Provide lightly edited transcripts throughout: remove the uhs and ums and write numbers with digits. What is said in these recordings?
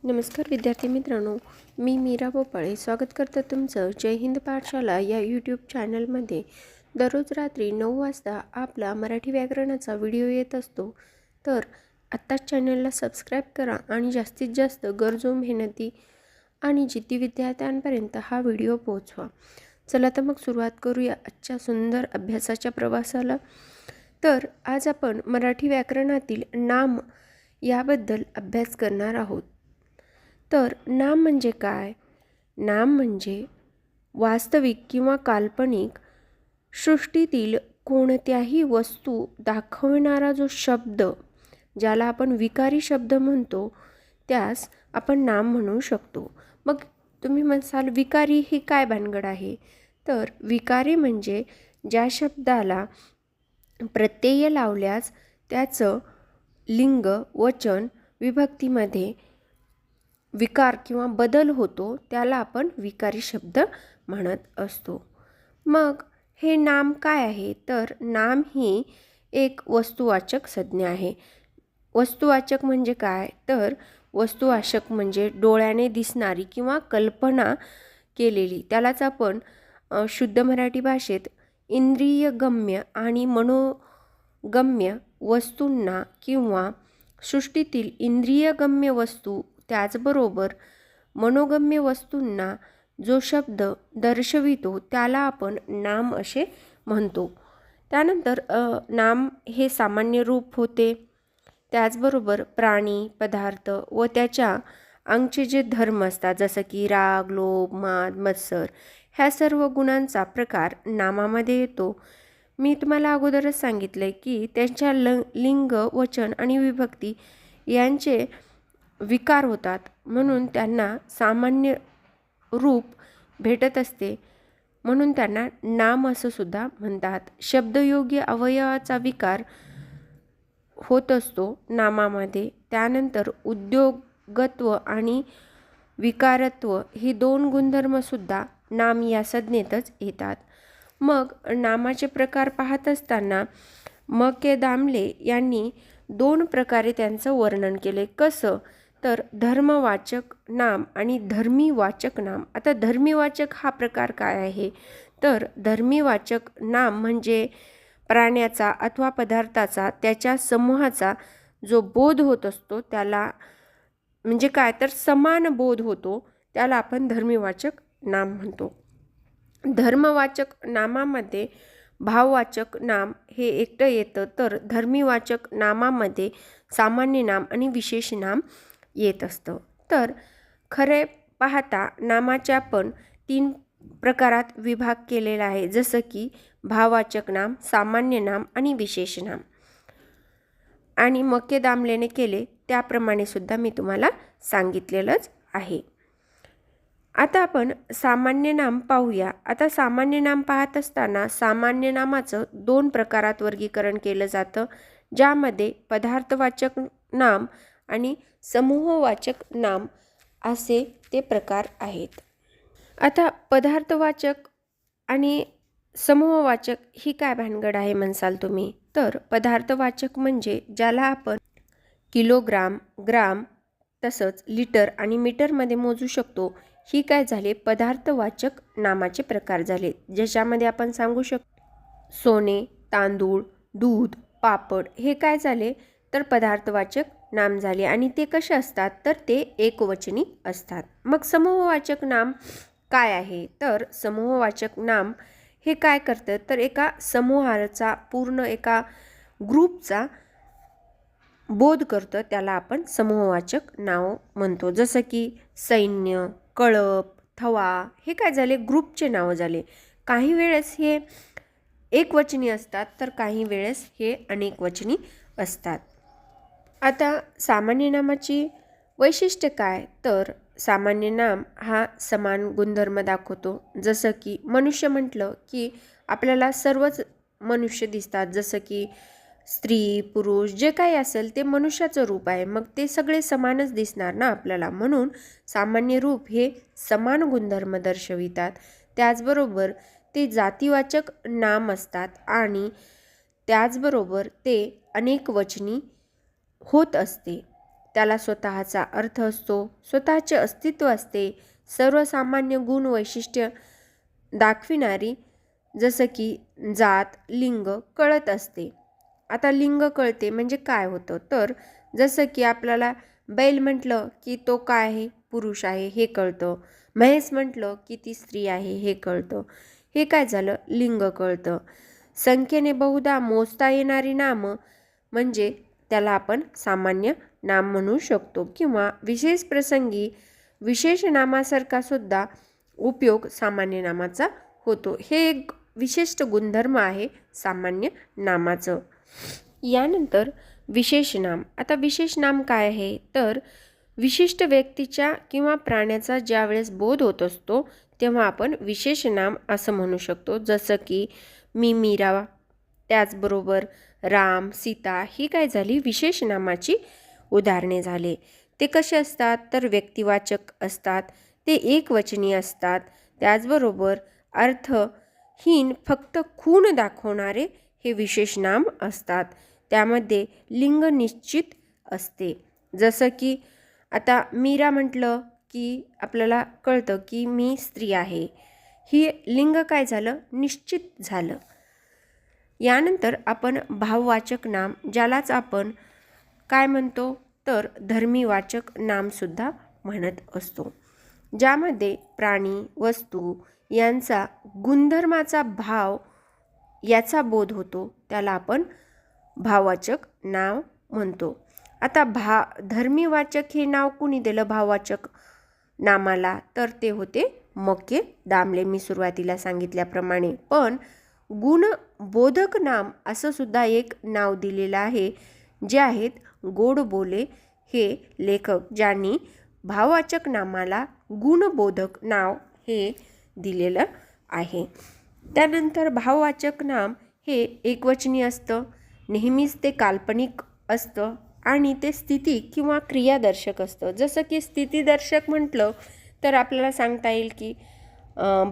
नमस्कार विद्यार्थी मित्रांनो, मी मीरा भोपाळे स्वागत करते तुमचं जय हिंद पाठशाला या यूट्यूब चॅनलमध्ये। दररोज रात्री 9 वाजता आपला मराठी व्याकरणाचा व्हिडिओ येत असतो, तर आत्ताच चॅनलला सबस्क्राईब करा आणि जास्तीत जास्त गरजू, मेहनती आणि जिद्दी विद्यार्थ्यांपर्यंत हा व्हिडिओ पोहोचवा। चला तर मग सुरुवात करूया आजच्या सुंदर अभ्यासाच्या प्रवासाला। तर आज आपण मराठी व्याकरणातील नाम याबद्दल अभ्यास करणार आहोत। तर नाम म्हणजे काय? नाम म्हणजे वास्तविक किंवा काल्पनिक सृष्टीतील कोणत्याही वस्तू दाखवणारा जो शब्द, ज्याला आपण विकारी शब्द म्हणतो, त्यास आपण नाम म्हणू शकतो। मग तुम्ही म्हणसाल विकारी ही काय भानगड आहे? तर विकारी म्हणजे ज्या शब्दाला प्रत्यय लावल्यास त्याचं लिंग, वचन, विभक्तीमध्ये विकार किंवा बदल होतो, त्याला आपण विकारी शब्द म्हणत असतो। मग हे नाम काय आहे? तर नाम ही एक वस्तुवाचक संज्ञा आहे। वस्तुवाचक म्हणजे काय? तर वस्तुवाचक म्हणजे डोळ्याने दिसणारी किंवा कल्पना केलेली, त्यालाच आपण शुद्ध मराठी भाषेत इंद्रियगम्य आणि मनोगम्य वस्तूंना किंवा सृष्टीतील इंद्रियगम्य वस्तू त्याचबरोबर मनोगम्य वस्तूंना जो शब्द दर्शवितो त्याला आपण नाम असे म्हणतो। त्यानंतर नाम हे सामान्य रूप होते, त्याचबरोबर प्राणी, पदार्थ व त्याच्या अंगचे जे धर्म असतात, जसं की राग, लोभ, माद, मत्सर, ह्या सर्व गुणांचा प्रकार नामामध्ये येतो। मी तुम्हाला अगोदरच सांगितले की त्यांच्या लिंग, वचन आणि विभक्ती यांचे विकार होतात, म्हणून त्यांना सामान्य रूप भेटत असते, म्हणून त्यांना नाम असं सुद्धा म्हणतात। शब्दयोग्य अवयवाचा विकार होत असतो नामामध्ये। त्यानंतर उद्योगत्व आणि विकारत्व ही दोन गुणधर्मसुद्धा नाम या संज्ञेतच येतात। मग नामाचे प्रकार पाहत असताना म.के. दामले यांनी दोन प्रकारे त्यांचं वर्णन केले। कसं? तर धर्मवाचक नाम आणि धर्मीवाचक नाम। आता धर्मीवाचक हा प्रकार काय आहे? तर धर्मीवाचक नाम म्हणजे प्राण्याचा अथवा पदार्थाचा, त्याच्या समूहाचा जो बोध होत असतो त्याला, म्हणजे काय तर समान बोध होतो, त्याला आपण धर्मीवाचक नाम म्हणतो। धर्मवाचक नामामध्ये भाववाचक नाम हे एकटं येतं, तर धर्मीवाचक नामामध्ये सामान्य नाम आणि विशेष नाम येत असतं। तर खरे पाहता नामाचे आपण 3 प्रकारात विभाग केलेला आहे, जसं की भाववाचक नाम, सामान्य नाम आणि विशेष नाम। आणि म.के. दामलेने केले त्याप्रमाणे सुद्धा मी तुम्हाला सांगितलेलंच आहे। आता आपण सामान्य नाम पाहूया। आता सामान्य नाम पाहत असताना सामान्य नामाचं 2 प्रकारात वर्गीकरण केलं जातं, ज्यामध्ये पदार्थवाचक नाम आणि समूहवाचक नाम असे ते प्रकार आहेत। आता पदार्थवाचक आणि समूहवाचक ही काय भानगड आहे म्हणसाल तुम्ही? तर पदार्थवाचक म्हणजे ज्याला आपण किलोग्राम, ग्राम, तसंच लिटर आणि मीटरमध्ये मोजू शकतो, ही काय झाले पदार्थवाचक नामाचे प्रकार झाले, ज्याच्यामध्ये आपण सांगू शकतो सोने, तांदूळ, दूध, पापड हे काय झाले तर पदार्थवाचक नाम झाले, आणि ते कसे असतात तर ते एकवचनी असतात। मग समूहवाचक नाम काय आहे? तर समूहवाचक नाम हे काय करतं तर एका समूहाचा, पूर्ण एका ग्रुपचा बोध करतं, त्याला आपण समूहवाचक नाव म्हणतो। जसं की सैन्य, कळप, थवा हे काय झाले ग्रुपचे नाव झाले। काही वेळेस हे एकवचनी असतात, तर काही वेळेस हे अनेकवचनी असतात। आता सामान्य नामाची वैशिष्ट्य काय? तर सामान्य नाम हा समान गुणधर्म दाखवतो। जसं की मनुष्य म्हटलं की आपल्याला सर्वच मनुष्य दिसतात, जसं की स्त्री, पुरुष जे काही असेल ते मनुष्याचं रूप आहे, मग ते सगळे समानच दिसणार ना आपल्याला, म्हणून सामान्य रूप हे समान गुणधर्म दर्शवितात। त्याचबरोबर ते जातीवाचक नाम असतात आणि त्याचबरोबर ते अनेकवचनी होत असते। त्याला स्वतःचा अर्थ असतो, स्वतःचे अस्तित्व असते, सर्वसामान्य गुण वैशिष्ट्य दाखविणारी जसं की जात लिंग कळत असते. आता लिंग कळते म्हणजे काय होतं, तर जसं की आपल्याला बैल म्हटलं की तो काय आहे, पुरुष आहे हे कळतं. म्हैस म्हटलं की ती स्त्री आहे हे कळतं. हे काय झालं, लिंग कळतं. संख्येने बहुधा मोजता येणारी नामं म्हणजे त्याला आपण सामान्य नाम म्हणू शकतो किंवा विशेष प्रसंगी विशेष नामासारखा सुद्धा उपयोग सामान्य नामाचा होतो. हे एक विशिष्ट गुणधर्म आहे सामान्य नामाचं. यानंतर विशेष नाम. आता विशेष नाम काय आहे, तर विशिष्ट व्यक्तीच्या किंवा प्राण्याचा ज्यावेळेस बोध होत असतो तेव्हा आपण विशेष नाम असं म्हणू शकतो. जसं की मी मीरा, त्याचबरोबर राम, सीता ही काय झाली विशेष नामाची उदाहरणे झाले. ते कसे असतात, तर व्यक्तिवाचक असतात, ते एकवचनी असतात. त्याचबरोबर अर्थहीन फक्त खूण दाखवणारे हे विशेष नाम असतात. त्यामध्ये लिंग निश्चित असते. जसं की आता मीरा म्हटलं की आपल्याला कळतं की मी स्त्री आहे, ही लिंग काय झालं, निश्चित झालं. यानंतर आपण भाववाचक नाम, ज्यालाच आपण काय म्हणतो, तर धर्मीवाचक नामसुद्धा म्हणत असतो. ज्यामध्ये प्राणी वस्तू यांचा गुणधर्माचा भाव याचा बोध होतो त्याला आपण भाववाचक नाव म्हणतो. आता धर्मीवाचक हे नाव कुणी दिलं भाववाचक नामाला, तर ते होते मक्के दामले, मी सुरुवातीला सांगितल्याप्रमाणे. पण गुणबोधक नाम असं सुद्धा एक नाव दिलेलं आहे, जे आहेत गोडबोले हे लेखक, ज्यांनी भाववाचक नामाला गुणबोधक नाव हे दिलेलं आहे. त्यानंतर भाववाचक नाम हे एकवचनी असतं, नेहमीच ते काल्पनिक असतं आणि ते स्थिती किंवा क्रियादर्शक असतं. जसं की स्थितीदर्शक म्हटलं तर आपल्याला सांगता येईल की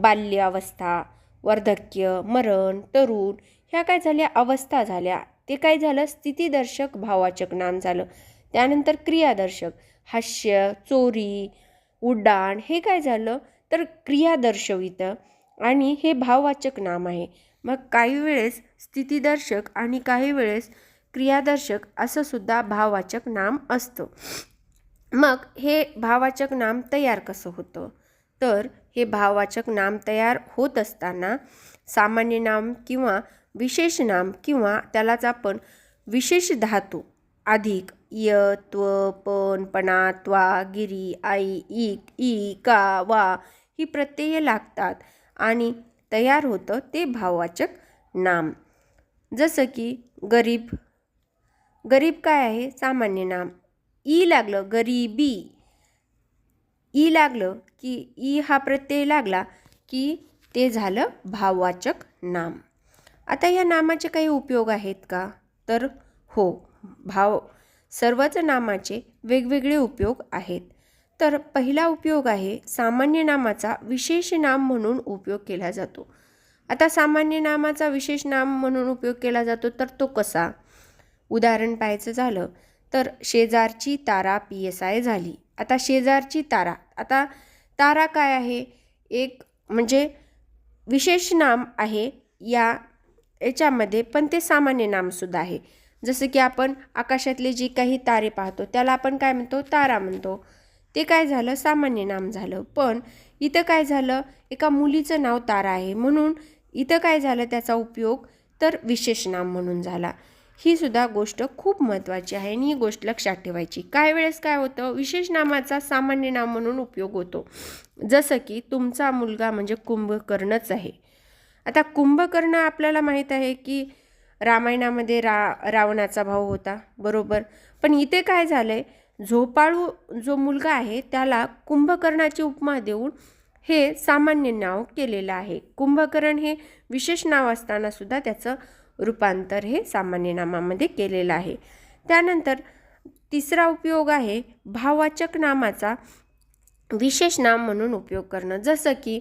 बाल्यावस्था, वार्धक्य, मरण, तरुण ह्या काय झाल्या अवस्था झाल्या, ते काय झालं स्थितीदर्शक भाववाचक नाम झालं. त्यानंतर क्रियादर्शक हास्य, चोरी, उड्डाण हे काय झालं, तर क्रिया दर्शवितं आणि हे भाववाचक नाम आहे. मग काही वेळेस स्थितीदर्शक आणि काही वेळेस क्रियादर्शक असं सुद्धा भाववाचक नाम असतं. मग हे भाववाचक नाम तयार कसं होतं, तर हे भाववाचक नाम तयार होत असताना सामान्य नाम किंवा विशेष नाम किंवा त्यालाच आपण विशेष धातू अधिक य, त्व, पण, पणा, त्वा, गिरी, आई, इक, ई, का, वा ही प्रत्यये लागतात आणि तयार होतं ते भाववाचक नाम. जसं की गरीब, गरीब काय आहे सामान्य नाम. ई लागलं गरीबी, ई लागलं की ई हा प्रत्यय लागला की ते झालं भाववाचक नाम. आता या नामाचे काही उपयोग आहेत का, तर हो, सर्वच नामाचे वेगवेगळे उपयोग आहेत. तर पहिला उपयोग आहे सामान्य नामाचा विशेष नाम म्हणून उपयोग केला जातो. आता सामान्य नामाचा विशेष नाम म्हणून उपयोग केला जातो तर तो कसा, उदाहरण पाहायचं झालं तर शेजारची तारा PSI झाली. आता शेजारची तारा, आता तारा काय आहे, एक म्हणजे विशेष नाम आहे याच्यामध्ये, पण ते सामान्य नामसुद्धा आहे. जसं की आपण आकाशातले जी काही तारे पाहतो त्याला आपण काय म्हणतो, तारा म्हणतो. ते काय झालं सामान्य नाम झालं. पण इथं काय झालं, एका मुलीचं नाव तारा आहे म्हणून इथं काय झालं त्याचा उपयोग, तर विशेष नाम म्हणून झाला. ही सुद्धा गोष्ट खूप महत्त्वाची आहे आणि ही गोष्ट लक्षात ठेवायची. काही वेळेस काय होतं, विशेष नामाचा सामान्य नाम म्हणून उपयोग होतो. जसं की तुमचा मुलगा म्हणजे कुंभकर्णच आहे. आता कुंभकर्ण आपल्याला माहीत आहे की रामायणामध्ये रावणाचा भाऊ होता, बरोबर. पण इथे काय झालंय, झोपाळू जो मुलगा आहे त्याला कुंभकर्णाची उपमा देऊन हे सामान्य नाव केलेलं आहे. कुंभकर्ण हे विशेष नाव असताना सुद्धा त्याचं रूपांतर हे सामान्य नामामध्ये केलेलं आहे. त्यानंतर तिसरा उपयोग आहे भाववाचक नामाचा विशेष नाम म्हणून उपयोग करणं. जसं की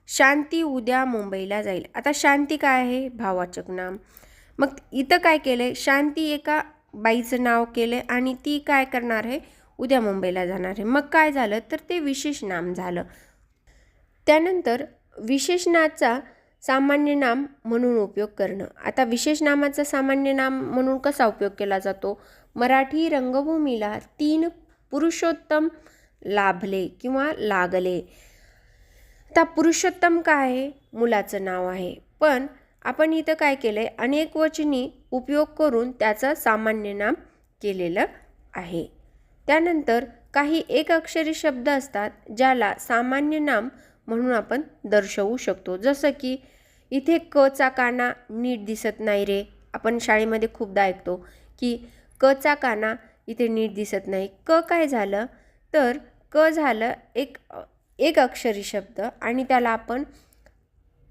शांती उद्या मुंबईला जाईल. आता शांती काय आहे, भाववाचक नाम. मग इथं काय केलं आहे, शांती एका बाईचं नाव केलं आणि ती काय करणार आहे, उद्या मुंबईला जाणार आहे. मग काय झालं तर ते विशेष नाम झालं. त्यानंतर विशेषणाचा सामान्य नाम म्हणून उपयोग करणं. आता विशेष नामाचा सामान्य नाम म्हणून कसा उपयोग केला जातो? मराठी रंगभूमीला 3 पुरुषोत्तम लाभले किंवा लागले. आता पुरुषोत्तम काय आहे? मुलाचं नाव आहे. पण आपण इथं काय केलंय? अनेक वचनी उपयोग करून त्याचं सामान्य नाम केलेलं आहे. त्यानंतर काही एक अक्षरी शब्द असतात ज्याला सामान्य नाम म्हणून आपण दर्शवू शकतो. जसं की इथे क चा काना नीट दिसत नाही रे. आपण शाळेमध्ये खूपदा ऐकतो की क चा काना इथे नीट दिसत नाही. क काय झालं तर क झालं एक अक्षरी शब्द आणि त्याला आपण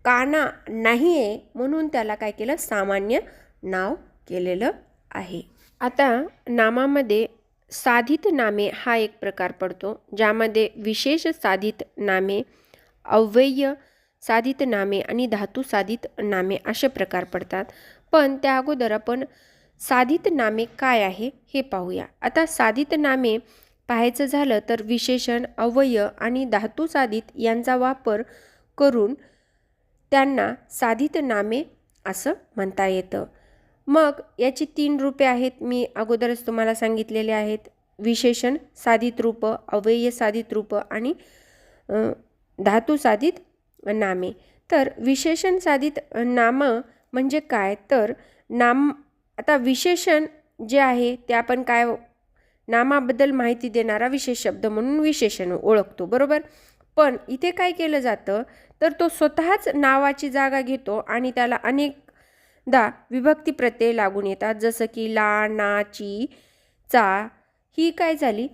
काना नाही आहे म्हणून त्याला काय केलं? सामान्य नाव केलेलं आहे. आता नामामध्ये साधित नामे हा एक प्रकार पडतो, ज्यामध्ये विशेष साधित नामे, अव्यय साधित नामे आणि धातू साधित नामे असे प्रकार पडतात. पण त्या अगोदर आपण साधित नामे काय आहे हे पाहूया. आता साधित नामे पाहायचं झालं तर विशेषण, अव्यय आणि धातू साधित यांचा वापर करून त्यांना साधित नामे असं म्हणता येतं. मग याची 3 रूपे आहेत. मी अगोदरच तुम्हाला सांगितलेले आहेत. विशेषण साधित रूप, अव्यय साधित रूप आणि धातू साधित नामे. तर विशेषण साधित नाम म्हणजे काय तर नाम. आता विशेषण जे आहे ते आपण काय नामाबद्दल माहिती देणारा विशेष शब्द म्हणून विशेषण ओळखतो, बरोबर. पण इथे काय केलं जातं तर तो स्वतःच नावाची जागा घेतो आणि त्याला अनेकदा विभक्ती प्रत्यय लागून येतात. जसं की ला, ना, ची, चा ही काय झाली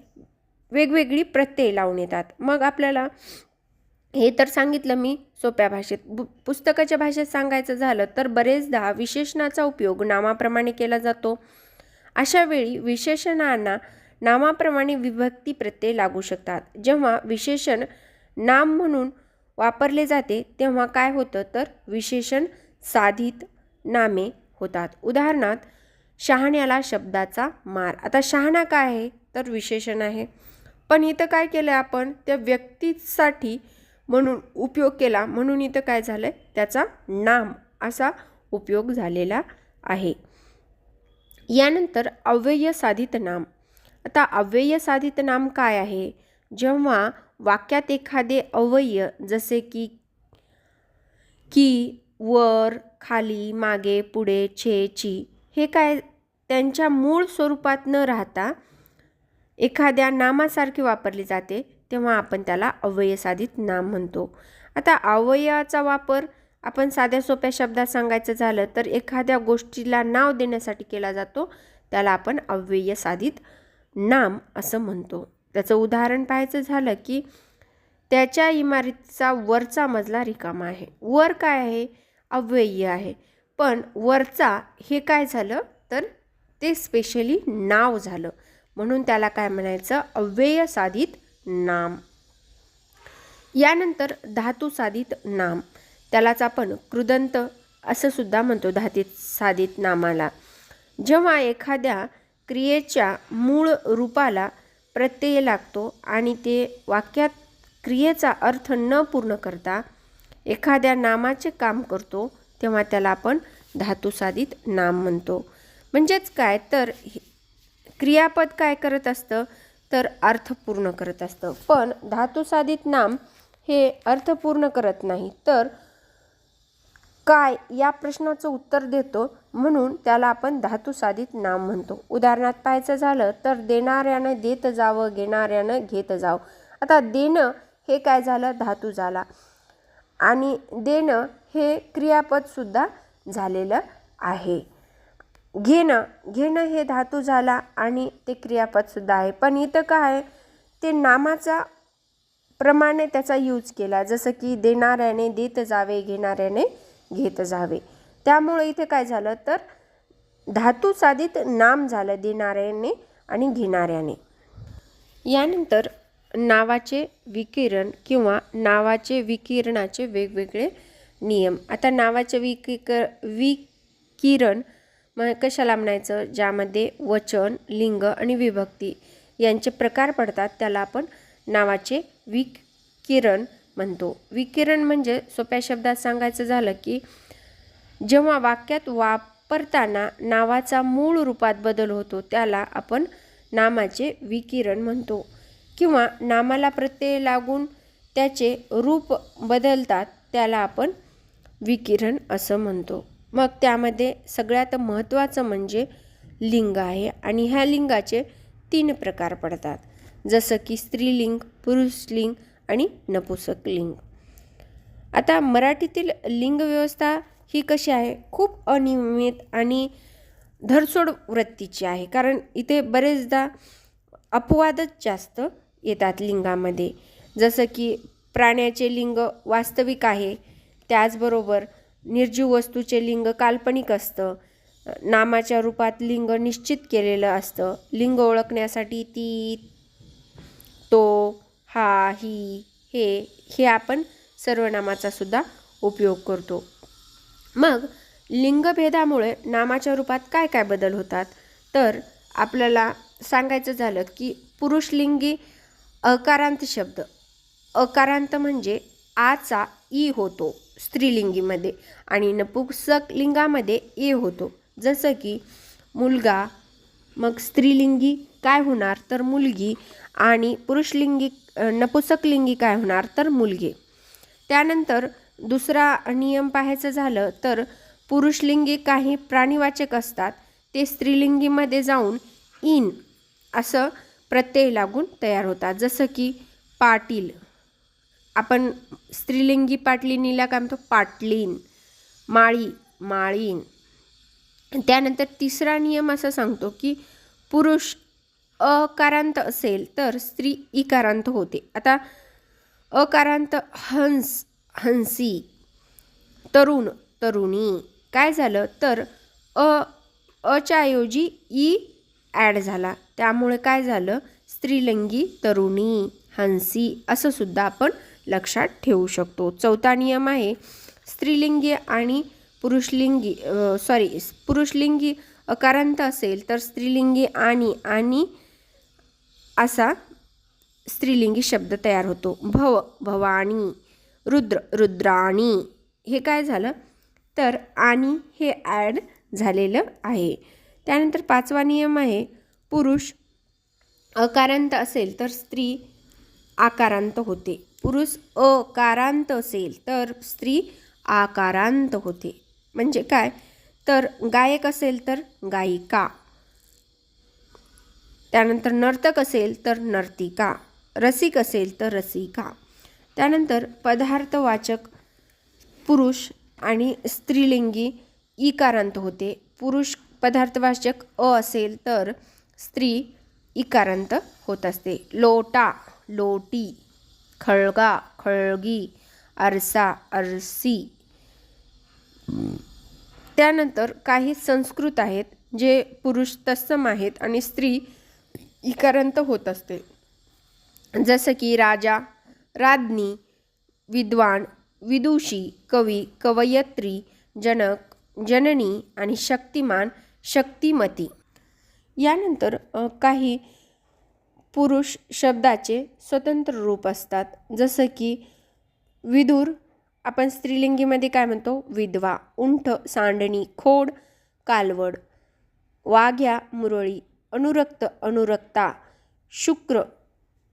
वेगवेगळी प्रत्यय लावून येतात. मग आपल्याला हे तर सांगितलं मी सोप्या भाषेत. पुस्तकाच्या भाषेत सांगायचं झालं तर बरेचदा विशेषणाचा उपयोग नामाप्रमाणे केला जातो. अशा वेळी विशेषणांना नामाप्रमाणे विभक्ती प्रत्यय लागू शकतात. जेव्हा विशेषण नाम म्हणून वापरले जाते तेव्हा काय होतं तर विशेषण साधित नामे होतात. उदाहरणार्थ शहाण्याला शब्दाचा मार. आता शहाणा काय आहे तर विशेषण आहे. पण इथं काय केलं आपण त्या व्यक्तीसाठी म्हणून उपयोग केला म्हणून इथं काय झालं त्याचा नाम असा उपयोग झालेला आहे. यानंतर अव्यय साधित नाम. आता अव्यय साधित नाम काय आहे? जेव्हा वाक्यात एखादे अव्यय जसे की वर, खाली, मागे, पुढे, छे, ची हे काय त्यांच्या मूळ स्वरूपात न राहता एखाद्या नामासारखे वापरले जाते तेव्हा आपण त्याला अव्यय साधित नाम म्हणतो. आता अव्ययाचा वापर आपण साध्या सोप्या शब्दात सांगायचं झालं तर एखाद्या गोष्टीला नाव देण्यासाठी केला जातो, त्याला आपण अव्यय साधित नाम असं म्हणतो. त्याचं उदाहरण पाहायचं झालं की त्याच्या इमारतीचा वरचा मजला रिकामा आहे. वर काय आहे? अव्यय आहे. पण वरचा हे काय झालं तर ते स्पेशली नाव झालं म्हणून त्याला काय म्हणायचं? अव्यय साधित नाम. यानंतर धातू साधित नाम. त्यालाच आपण कृदंत असं सुद्धा म्हणतो धातू साधित नामाला. जेव्हा एखाद्या क्रियेच्या मूळ रूपाला प्रत्यय लागतो आणि ते वाक्यात क्रियेचा अर्थ न पूर्ण करता एखाद्या नामाचे काम करतो तेव्हा त्याला आपण धातू साधित नाम म्हणतो. म्हणजेच काय तर क्रियापद काय करत असतं तर अर्थ पूर्ण करत असतं. पण धातू साधित नाम हे अर्थ पूर्ण करत नाही तर काय या प्रश्नाचं उत्तर देतो म्हणून त्याला आपण धातू साधित नाम म्हणतो. उदाहरणार्थ पाहायचं झालं तर देणाऱ्यानं देत जावं, घेणाऱ्यानं घेत जावं. आता देणं हे काय झालं? धातू झाला आणि देणं हे क्रियापद सुद्धा झालेलं आहे. घेणं हे धातू झाला आणि ते क्रियापद सुद्धा आहे. पण इथं काय ते नामाचा प्रमाणे त्याचा यूज केला. जसं की देणाऱ्याने देत जावे, घेणाऱ्याने घेत जावे. त्यामुळे इथे काय झालं तर धातू साधित नाम झालं देणाऱ्याने आणि घेणाऱ्याने. यानंतर नावाचे विकिरण किंवा नावाचे विकिरणाचे वेगवेगळे नियम. आता नावाचे विकिरण कशाला म्हणायचं? ज्यामध्ये वचन, लिंग आणि विभक्ती यांचे प्रकार पडतात त्याला आपण नावाचे विकिरण म्हणतो. विकिरण म्हणजे सोप्या शब्दात सांगायचं झालं की जेव्हा वाक्यात वापरताना नावाचा मूळ रूपात बदल होतो त्याला आपण नामाचे विकिरण म्हणतो. किंवा नामाला प्रत्यय लागून त्याचे रूप बदलतात त्याला आपण विकिरण असं म्हणतो. मग त्यामध्ये सगळ्यात महत्त्वाचं म्हणजे लिंग आहे आणि ह्या लिंगाचे 3 प्रकार पडतात, जसं की स्त्रीलिंग, पुरुषलिंग आणि नपुंसकलिंग. आता मराठीतील लिंग व्यवस्था ही कशी आहे, खूप अनियमित आणि धरसोड वृत्तीची आहे. कारण इथे बरेचदा अपवादच जास्त येतात लिंगामध्ये. जसं की प्राण्याचे लिंग वास्तविक आहे, त्याचबरोबर निर्जीव वस्तूचे लिंग काल्पनिक असतं, नामाच्या रूपात लिंग निश्चित केलेलं असतं. लिंग ओळखण्यासाठी ती, तो, हा, ही, हे आपण सर्वनामाचा सुद्धा उपयोग करतो. मग लिंगभेदामुळे नामाच्या रूपात काय काय बदल होतात, तर आपल्याला सांगायचं झालं की पुरुषलिंगी अकारांत शब्द, अकारांत म्हणजे आचा ई होतो स्त्रीलिंगीमध्ये आणि नपुंसक लिंगामध्ये ए होतो. जसं की मुलगा, मग स्त्रीलिंगी काय होणार तर मुलगी आणि पुरुषलिंगी नपुंसकलिंगी काय होणार तर मुलगे. त्यानंतर दुसरा नियम पाहायचं झालं तर पुरुषलिंगी काही प्राणीवाचक असतात ते स्त्रीलिंगीमध्ये जाऊन इन असं प्रत्यय लागून तयार होतात. जसं की पाटील, आपण स्त्रीलिंगी पाटलिनीला काय म्हणतो पाटलीन, माळी, माळीन. त्यानंतर तिसरा नियम असा सांगतो की पुरुष अकारांत असेल तर स्त्री इकारांत होते. आता अकारांत हंस, हंसी, तरुण, तरुणी काय झालं तर अच्या ऐवजी ई ॲड झाला, त्यामुळे काय झालं स्त्रीलिंगी तरुणी, हंसी असं सुद्धा आपण लक्षात ठेवू शकतो. चौथा नियम आहे स्त्रीलिंगी आणि पुरुषलिंगी अकारांत असेल तर स्त्रीलिंगी आणि असा स्त्रीलिंगी शब्द तयार होतो. भव, भवानी, रुद्र, रुद्राणी. हे काय झालं तर आणि हे ॲड झालेलं आहे. त्यानंतर पाचवा नियम आहे पुरुष अकारांत असेल तर स्त्री आकारांत होते. पुरुष अकारांत असेल तर स्त्री आकारांत होते. म्हणजे काय तर गायक असेल तर गायिका, त्यानंतर नर्तक असेल तर नर्तिका, रसिक असेल तर रसिका. त्यानंतर पदार्थवाचक पुरुष आणि स्त्रीलिंगी इकारांत होते. पुरुष पदार्थवाचक असेल तर स्त्री इकारांत होत असते. लोटा, लोटी, खळगा, खळगी, आरसा, आरसी. त्यानंतर काही संस्कृत आहेत जे पुरुष तत्सम आहेत आणि स्त्री इकारांत होत असते. जसं की राजा, राज्ञी, विद्वान, विदुषी, कवी, कवयित्री, जनक, जननी आणि शक्तिमान, शक्तिमती. यानंतर काही पुरुष शब्दाचे स्वतंत्र रूप असतात. जसं की विदुर आपण स्त्रीलिंगीमध्ये काय म्हणतो विधवा, उंट, सांडणी, खोड, कालवड, वाघ्या, मुरळी, अनुरक्त, अनुरक्ता, शुक्र,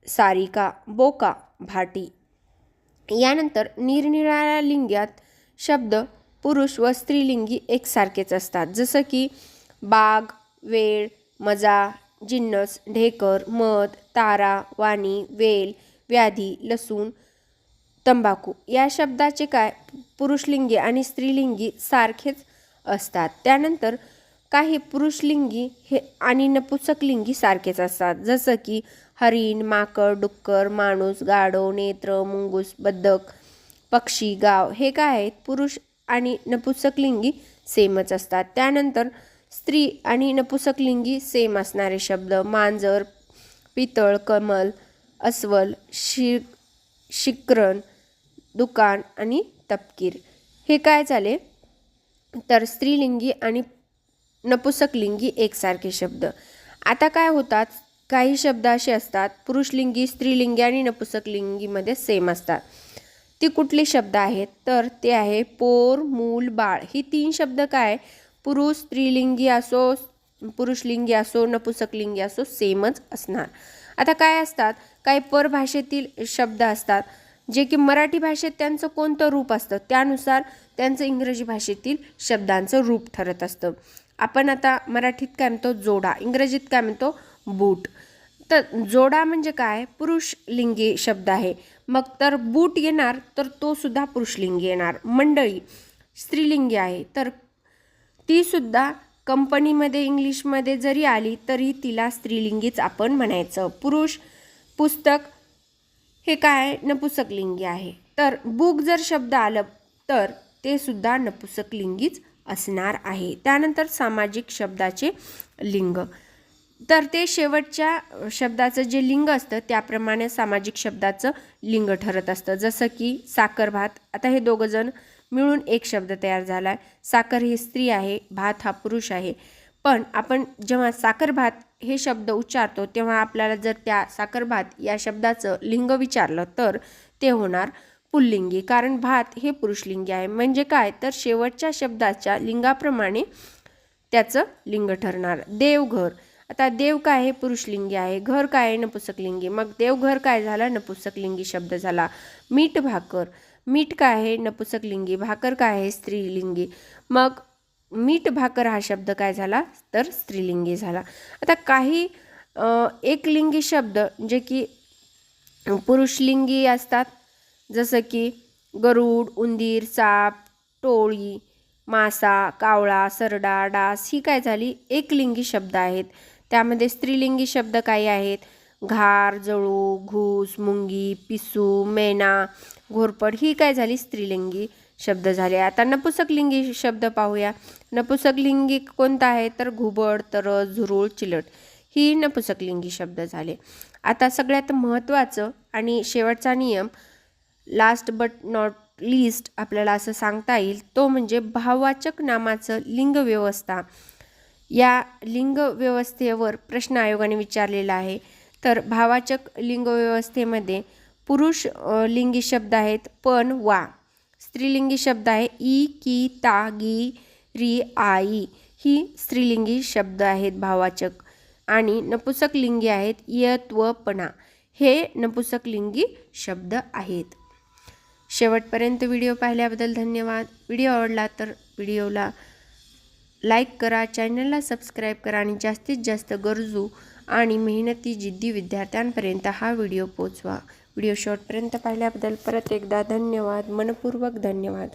सारिका, बोका, भाटी. यानंतर निरनिराळ्या लिंगात शब्द पुरुष व स्त्रीलिंगी एकसारखेच असतात. जसं की बाग, वेळ, मजा, जिन्नस, ढेकर, मध, तारा, वाणी, वेल, व्याधी, लसूण, तंबाखू. या शब्दाचे काय पुरुषलिंगी आणि स्त्रीलिंगी सारखेच असतात. त्यानंतर काही पुरुषलिंगी हे आणि नपुंसकलिंगी सारखेच असतात. जसं की हरिण, माकड, डुक्कर, माणूस, गाढव, नेत्र, मुंगूस, बदक, पक्षी, गाव. हे काय आहेत पुरुष आणि नपुंसकलिंगी सेमच असतात. त्यानंतर स्त्री आणि नपुंसकलिंगी सेम असणारे शब्द मांजर, पितळ, कमल, अस्वल, शिकरण, दुकान आणि तपकीर. हे काय झाले तर स्त्रीलिंगी आणि नपुंसकलिंगी एकसारखे शब्द. आता काय होतात काही शब्द असे असतात पुरुषलिंगी, स्त्रीलिंगी आणि नपुंसकलिंगीमध्ये सेम असतात. ती कुठली शब्द आहेत तर ते आहे पोर, मूल, बाळ. ही 3 शब्द काय पुरुष स्त्रीलिंगी असो, पुरुषलिंगी असो, नपुंसकलिंगी असो सेमच असणार. आता काय असतात काही परभाषेतील शब्द असतात जे की मराठी भाषेत त्यांचं कोणतं रूप असतं त्यानुसार त्यांचं इंग्रजी भाषेतील शब्दांचं रूप ठरत असतं. आपण आता मराठीत काय म्हणतो जोडा, इंग्रजीत काय म्हणतो बूट. तर जोडा म्हणजे काय पुरुषलिंगी शब्द आहे. मग तर बूट येणार तर तो सुद्धा पुरुषलिंगी येणार. मंडळी स्त्रीलिंगी आहे तर ती सुद्धा कंपनीमध्ये इंग्लिशमध्ये जरी आली तरी तिला स्त्रीलिंगीच आपण म्हणायचं. पुरुष, पुस्तक हे काय नपुंसकलिंगी आहे. तर बुक जर शब्द आलं तर ते सुद्धा नपुंसकलिंगीच असणार आहे. त्यानंतर सामाजिक शब्दाचे लिंग, तर ते शेवटच्या शब्दाचं जे लिंग असतं त्याप्रमाणे सामाजिक शब्दाचं लिंग ठरत असतं. जसं की साखर भात, आता हे दोघं जण मिळून एक शब्द तयार झाला आहे. साखर ही स्त्री आहे, भात हा पुरुष आहे. पण आपण जेव्हा साखर भात हे शब्द उच्चारतो तेव्हा आपल्याला जर त्या साखर भात या शब्दाचं लिंग विचारलं तर ते होणार पुल्लिंगी, कारण भात हे पुरुषलिंगी आहे. म्हणजे काय तर शेवटच्या शब्दाच्या लिंगाप्रमाणे त्याचं लिंग ठरणार. देवघर, आता देव काय आहे पुरुषलिंगी आहे, घर काय आहे नपुंसकलिंगी, मग देवघर काय झालं नपुंसकलिंगी शब्द झाला. मीठ भाकर, मीठ काय आहे नपुंसकलिंगी, भाकर काय आहे स्त्रीलिंगी, मग मीठ भाकर हा शब्द काय झाला तर स्त्रीलिंगी झाला. आता काही एकलिंगी शब्द जे की पुरुषलिंगी असतात जसं की गरुड, उंदीर, साप, टोळी, मासा, कावळा, सरडा, डास ही काय झाली एकलिंगी शब्द आहेत. त्यामध्ये स्त्रीलिंगी शब्द काही आहेत घार, जळू, घूस, मुंगी, पिसू, मेना, घोरपड ही काय झाली स्त्रीलिंगी शब्द झाले. आता नपुंसकलिंगी शब्द पाहूया. नपुंसकलिंगी कोणता आहे तर घुबड, तरस, झुरळ, चिलट ही नपुंसकलिंगी शब्द झाले. आता सगळ्यात महत्त्वाचं आणि शेवटचा नियम लास्ट बट नॉट लिस्ट आपल्याला असं सांगता येईल तो म्हणजे भाववाचक नामाचं लिंग व्यवस्था. या लिंग व्यवस्थेवर प्रश्न आयोगाने विचारलेला आहे. तर भाववाचक लिंग व्यवस्थेमध्ये पुरुष लिंगी शब्द आहेत पण, वा. स्त्रीलिंगी शब्द आहे ई, की, ता, गी, री, आई ही स्त्रीलिंगी शब्द आहेत भाववाचक. आणि नपुंसकलिंगी आहेत यत व पणा हे नपुंसकलिंगी शब्द आहेत. शेवटपर्यंत व्हिडिओ पाहिल्याबद्दल धन्यवाद. व्हिडिओ आवडला तर व्हिडिओला लाईक करा, चॅनलला सबस्क्राईब करा आणि जास्तीत जास्त गरजू आणि मेहनती जिद्दी विद्यार्थ्यांपर्यंत हा व्हिडिओ पोचवा. व्हिडिओ शेवटपर्यंत पाहिल्याबद्दल परत एकदा धन्यवाद, मनपूर्वक धन्यवाद.